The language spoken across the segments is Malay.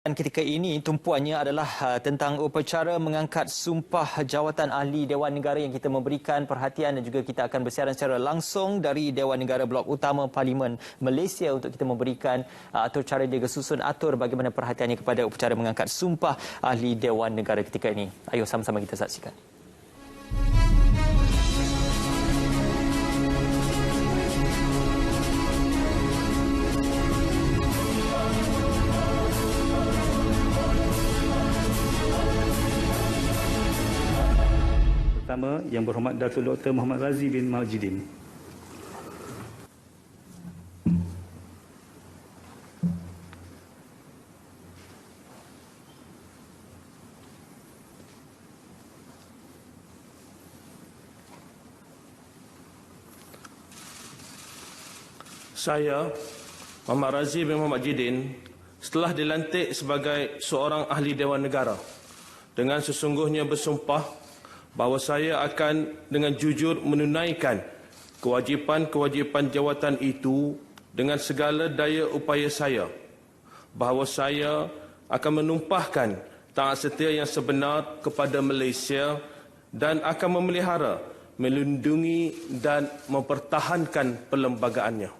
Dan ketika ini tumpuannya adalah tentang upacara mengangkat sumpah jawatan ahli Dewan Negara yang kita memberikan perhatian dan juga kita akan bersiaran secara langsung dari Dewan Negara Blok Utama Parlimen Malaysia untuk kita memberikan atur cara dia susun atur bagaimana perhatiannya kepada upacara mengangkat sumpah ahli Dewan Negara ketika ini. Ayo sama-sama kita saksikan. Pertama, Yang Berhormat Datuk Dr. Muhammad Razi bin Majidin. Saya, Muhammad Razi bin Muhammad Jidin, setelah dilantik sebagai seorang ahli Dewan Negara, dengan sesungguhnya bersumpah bahawa saya akan dengan jujur menunaikan kewajipan-kewajipan jawatan itu dengan segala daya upaya saya, bahawa saya akan menumpahkan taat setia yang sebenar kepada Malaysia dan akan memelihara, melindungi dan mempertahankan perlembagaannya.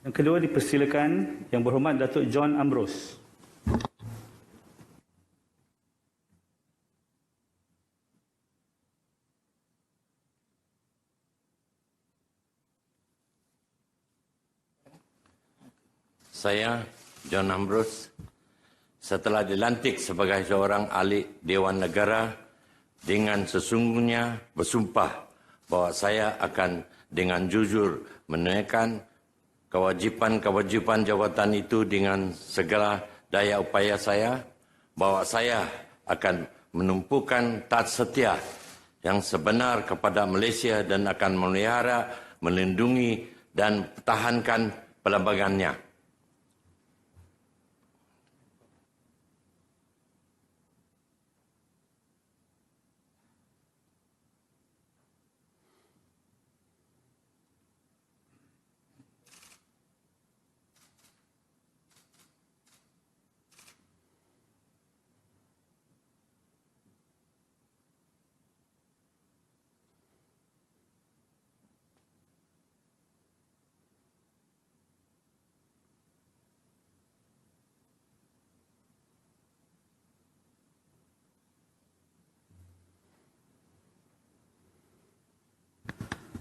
Yang kedua dipersilakan Yang Berhormat Datuk John Ambrose. Saya, John Ambrose, setelah dilantik sebagai seorang ahli Dewan Negara, dengan sesungguhnya bersumpah bahawa saya akan dengan jujur menunaikan kewajipan-kewajipan jawatan itu dengan segala daya upaya saya, bahawa saya akan menumpukan taat setia yang sebenar kepada Malaysia dan akan memelihara, melindungi dan pertahankan perlembagannya.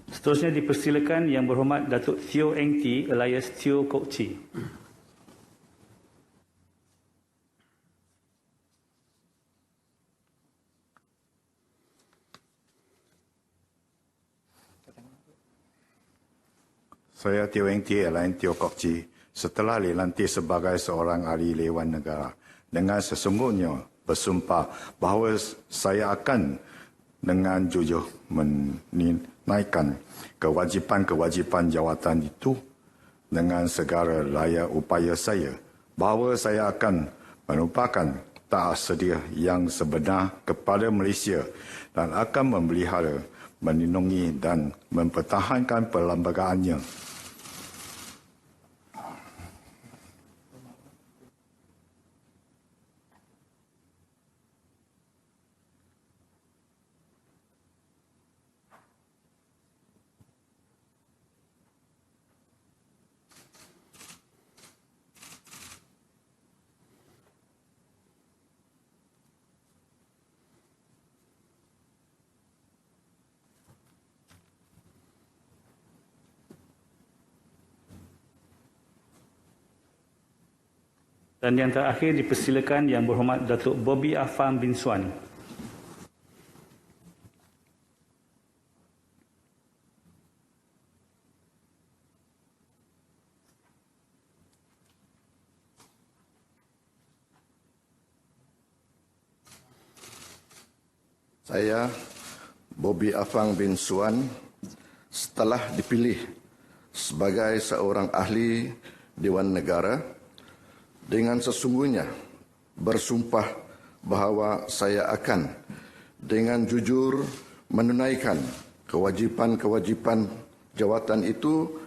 Seterusnya dipersilakan Yang Berhormat Datuk Teo Eng Ti alias Teo Kok Chi. Saya Teo Eng Ti alias Teo Kok Chi, setelah dilantik sebagai seorang ahli Dewan Negara, dengan sesungguhnya bersumpah bahawa saya akan dengan jujur menaikkan kewajipan-kewajipan jawatan itu dengan segala daya upaya saya, bahawa saya akan menumpahkan taat setia yang sebenar kepada Malaysia dan akan memelihara, melindungi dan mempertahankan perlembagaannya. Dan yang terakhir dipersilakan Yang Berhormat Datuk Bobby Afam bin Suan. Saya, Bobby Afam bin Suan, setelah dipilih sebagai seorang ahli Dewan Negara, dengan sesungguhnya bersumpah bahawa saya akan dengan jujur menunaikan kewajipan-kewajipan jawatan itu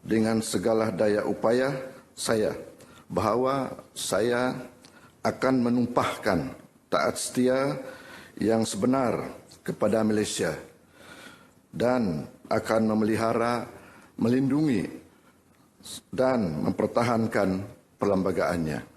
dengan segala daya upaya saya, bahawa saya akan menumpahkan taat setia yang sebenar kepada Malaysia dan akan memelihara, melindungi dan mempertahankan perlembagaannya.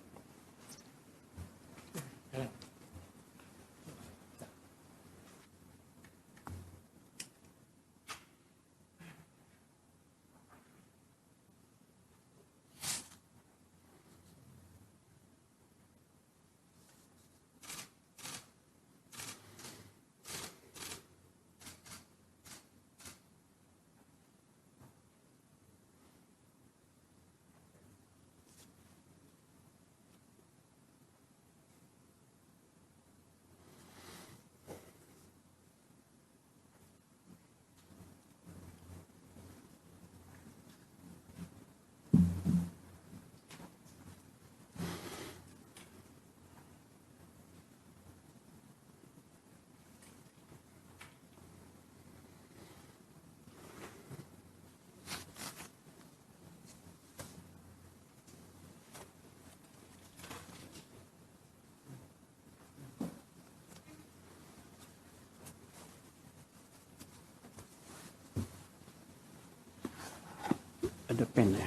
Ada pen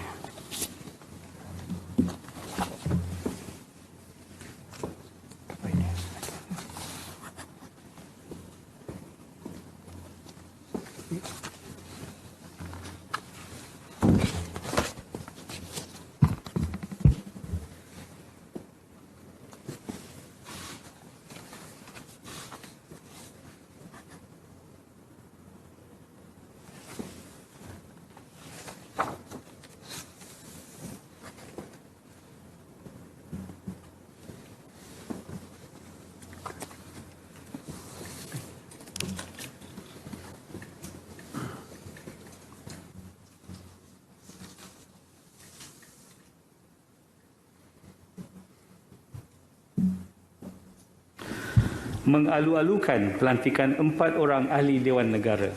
Mengalu-alukan pelantikan 4 orang ahli Dewan Negara.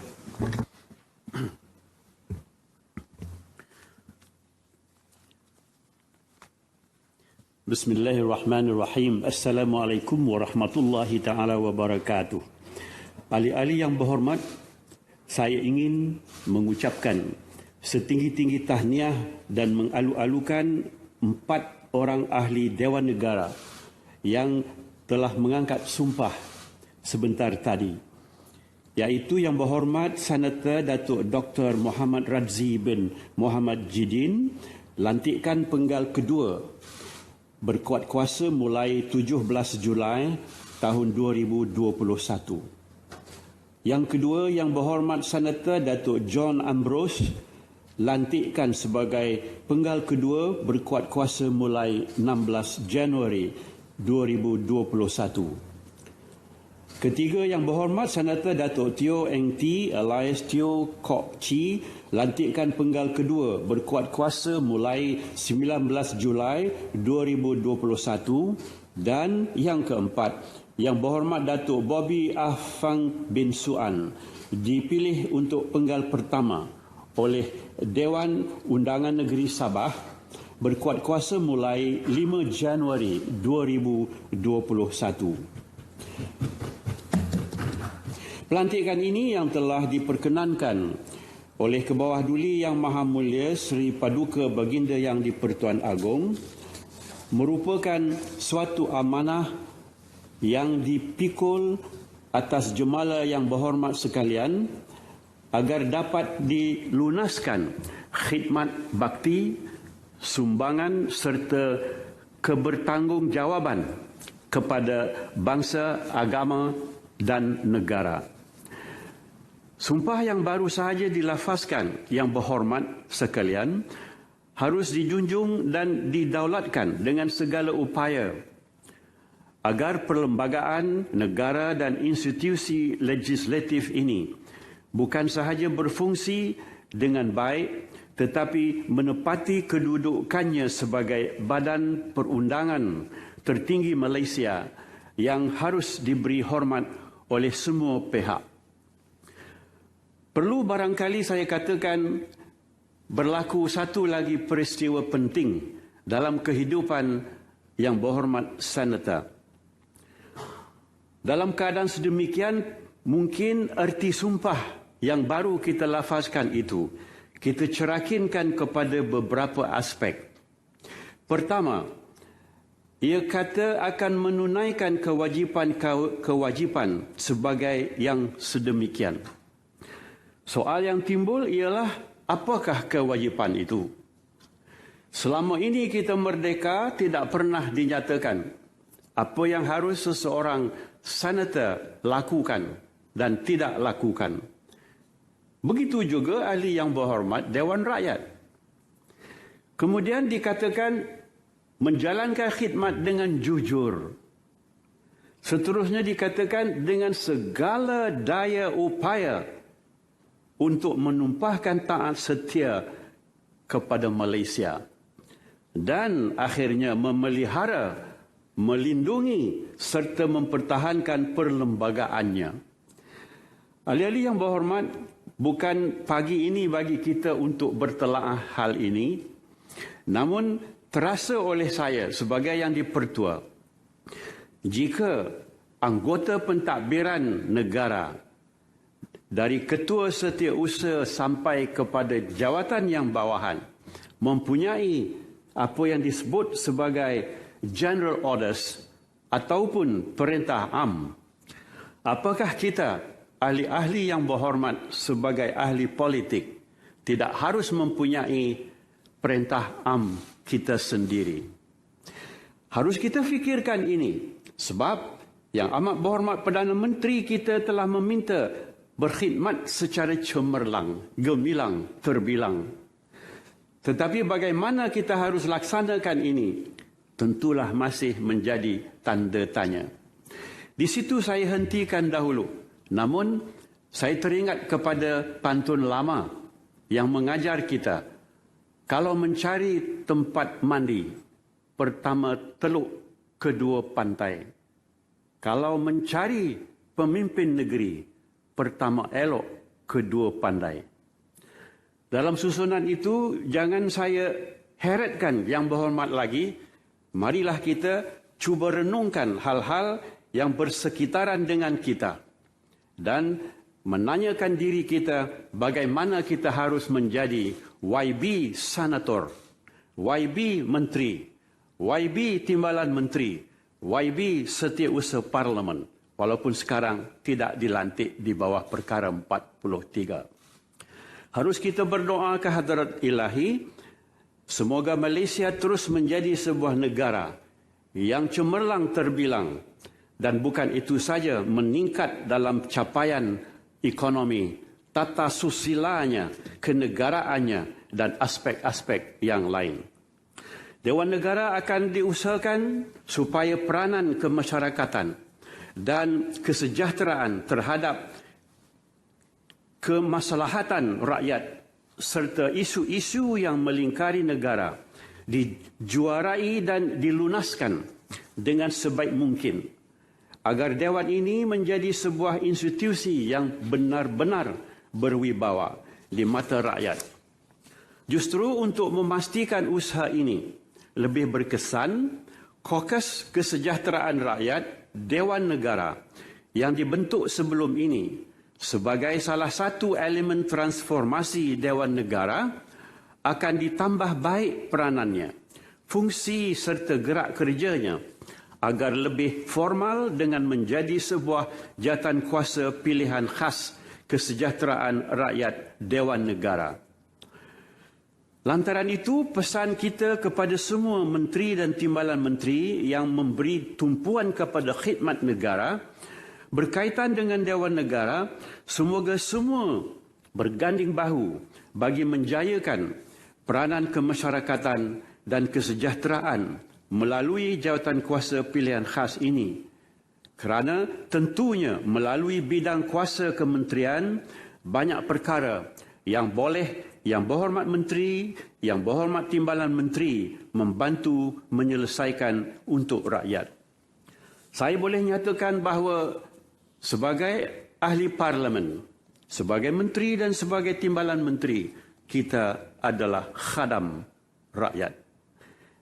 Bismillahirrahmanirrahim. Assalamualaikum warahmatullahi taala wabarakatuh. Ahli-ahli yang berhormat, saya ingin mengucapkan setinggi-tinggi tahniah dan mengalu-alukan 4 orang ahli Dewan Negara yang telah mengangkat sumpah sebentar tadi, iaitu Yang Berhormat Senator Datuk Dr. Muhammad Radzi bin Muhammad Jidin, lantikan penggal kedua berkuat kuasa mulai 17 Julai tahun 2021. Yang kedua, Yang Berhormat Senator Datuk John Ambrose, lantikan sebagai penggal kedua berkuat kuasa mulai 16 Januari 2021. Ketiga, Yang Berhormat Senator Datuk Teo Eng Ti alias Teo Kok Chi, lantikan penggal kedua berkuat kuasa mulai 19 Julai 2021. Dan yang keempat, Yang Berhormat Datuk Bobby Afam bin Suan, dipilih untuk penggal pertama oleh Dewan Undangan Negeri Sabah berkuat kuasa mulai 5 Januari 2021. Pelantikan ini yang telah diperkenankan oleh Kebawah Duli Yang Maha Mulia Seri Paduka Baginda Yang di-Pertuan Agong merupakan suatu amanah yang dipikul atas jemala Yang Berhormat sekalian agar dapat dilunaskan khidmat bakti, sumbangan serta kebertanggungjawaban kepada bangsa, agama dan negara. Sumpah yang baru sahaja dilafazkan, yang berhormat sekalian, harus dijunjung dan didaulatkan dengan segala upaya agar perlembagaan negara dan institusi legislatif ini bukan sahaja berfungsi dengan baik tetapi menepati kedudukannya sebagai badan perundangan tertinggi Malaysia yang harus diberi hormat oleh semua pihak. Perlu barangkali saya katakan berlaku satu lagi peristiwa penting dalam kehidupan yang berhormat senator. Dalam keadaan sedemikian, mungkin erti sumpah yang baru kita lafazkan itu, kita cerakinkan kepada beberapa aspek. Pertama, ia kata akan menunaikan kewajipan sebagai yang sedemikian. Soal yang timbul ialah, apakah kewajipan itu? Selama ini kita merdeka tidak pernah dinyatakan apa yang harus seseorang senator lakukan dan tidak lakukan. Begitu juga ahli yang berhormat Dewan Rakyat. Kemudian dikatakan menjalankan khidmat dengan jujur. Seterusnya dikatakan dengan segala daya upaya untuk menumpahkan taat setia kepada Malaysia. Dan akhirnya memelihara, melindungi serta mempertahankan perlembagaannya. Ahli-ahli yang berhormat, bukan pagi ini bagi kita untuk bertelaah hal ini, namun terasa oleh saya sebagai yang dipertua, jika anggota pentadbiran negara dari ketua setiausaha sampai kepada jawatan yang bawahan mempunyai apa yang disebut sebagai general orders ataupun perintah am, apakah kita ahli-ahli yang berhormat sebagai ahli politik tidak harus mempunyai perintah am kita sendiri? Harus kita fikirkan ini, sebab yang amat berhormat Perdana Menteri kita telah meminta berkhidmat secara cemerlang, gemilang, terbilang. Tetapi bagaimana kita harus laksanakan ini? Tentulah masih menjadi tanda tanya. Di situ saya hentikan dahulu. Namun, saya teringat kepada pantun lama yang mengajar kita, kalau mencari tempat mandi, pertama teluk, kedua pantai. Kalau mencari pemimpin negeri, pertama elok, kedua pandai. Dalam susunan itu, jangan saya heretkan yang berhormat lagi. Marilah kita cuba renungkan hal-hal yang bersekitaran dengan kita dan menanyakan diri kita bagaimana kita harus menjadi YB senator, YB menteri, YB timbalan menteri, YB setiausaha parlimen, walaupun sekarang tidak dilantik di bawah perkara 43. Harus kita berdoa ke hadirat Ilahi, semoga Malaysia terus menjadi sebuah negara yang cemerlang terbilang dan bukan itu saja meningkat dalam capaian ekonomi, tata susilanya, kenegaraannya dan aspek-aspek yang lain. Dewan Negara akan diusahakan supaya peranan kemasyarakatan dan kesejahteraan terhadap kemaslahatan rakyat serta isu-isu yang melingkari negara dijuarai dan dilunaskan dengan sebaik mungkin agar Dewan ini menjadi sebuah institusi yang benar-benar berwibawa di mata rakyat. Justru untuk memastikan usaha ini lebih berkesan, Kokus Kesejahteraan Rakyat Dewan Negara yang dibentuk sebelum ini sebagai salah satu elemen transformasi Dewan Negara akan ditambah baik peranannya, fungsi serta gerak kerjanya agar lebih formal dengan menjadi sebuah jawatan kuasa pilihan khas kesejahteraan rakyat Dewan Negara. Lantaran itu, pesan kita kepada semua menteri dan timbalan menteri yang memberi tumpuan kepada khidmat negara berkaitan dengan Dewan Negara, semoga semua berganding bahu bagi menjayakan peranan kemasyarakatan dan kesejahteraan melalui jawatan kuasa pilihan khas ini. Kerana tentunya melalui bidang kuasa kementerian, banyak perkara yang berhormat menteri, yang berhormat timbalan menteri membantu menyelesaikan untuk rakyat. Saya boleh nyatakan bahawa sebagai ahli parlimen, sebagai menteri dan sebagai timbalan menteri, kita adalah khadam rakyat.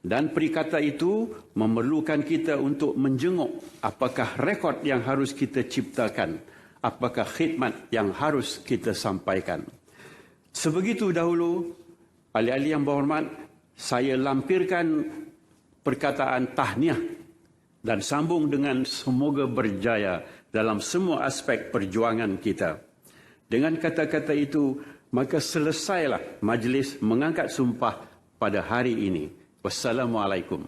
Dan perikata itu memerlukan kita untuk menjenguk apakah rekod yang harus kita ciptakan, apakah khidmat yang harus kita sampaikan. Sebegitu dahulu, ahli-ahli yang berhormat, saya lampirkan perkataan tahniah dan sambung dengan semoga berjaya dalam semua aspek perjuangan kita. Dengan kata-kata itu, maka selesailah majlis mengangkat sumpah pada hari ini. Wassalamualaikum.